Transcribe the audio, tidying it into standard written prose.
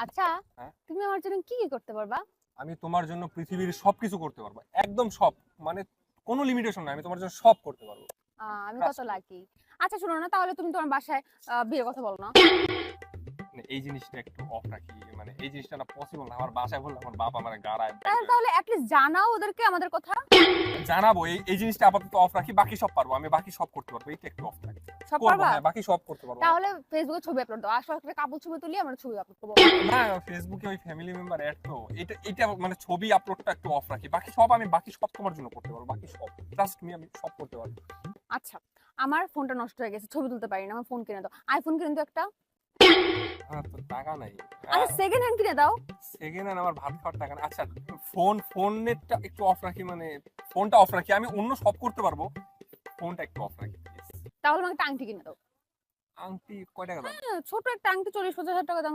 আচ্ছা, হ্যাঁ? তুমি আমার জন্য কি কি করতে পারবা? আমি তোমার জন্য পৃথিবীর সবকিছু করতে পারবো, একদম সব। মানে কোনো লিমিটেশন নাই, আমি তোমার জন্য সব করতে পারবো। আমি কত Trust me। লাকি। আচ্ছা শোনো না, তাহলে তুমি তোমার বাসায় বিয়ের কথা বলো না। মানে এই জিনিসটা একটু অফ রাখি, মানে এই জিনিসটা না পসিবল না। আমার বাসায় বললে আমার বাবা আমার গাড়ায় তাহলে তাহলে অ্যাটলিস্ট জানাও ওদেরকে আমাদের কথা। জানাবো। এই জিনিসটা আপাতত অফ রাখি, বাকি সব পারবো, আমি বাকি সব করতে পারবো। এইটা একটু অফ রাখি, সব করবো। পারবা? হ্যাঁ, বাকি সব করতে পারবো। তাহলে ফেসবুকে ছবি আপলোড দাও। আসলে একটা কাপড় ছবি তুলি আমরা ছবি আপলোড করবো। না, ফেসবুকে ওই ফ্যামিলি মেম্বার অ্যাড তো, এটা মানে ছবি আপলোডটা একটু অফ রাখি। বাকি সব তোমার জন্য করতে পারবো, বাকি সব। ট্রাস্ট মি, আমি সব করতে পারবো। আচ্ছা, আমার ফোনটা নষ্ট হয়ে গেছে, ছবি তুলতে পারি না, আমার ফোন কিনে দাও। আইফোন কিনে দাও একটা। আমার তো টাকা নাই। আচ্ছা সেকেন্ড হ্যান্ড কিনে দাও। সেকেন্ড হ্যান্ড আমার ভাত খাওয়ার টাকা না। আচ্ছা, ফোনেরটা একটু অফ রাখি, মানে ফোনটা অফ রাখি। আমি অন্য সব করতে পারবো, ফোনটা একটু অফ রাখি প্লিজ। তাহলে আমাকে একটা আংটি কিনে দাও। আংটি কয় টাকা দাম? ছোট একটা আংটি 40-50 হাজার টাকা দাম।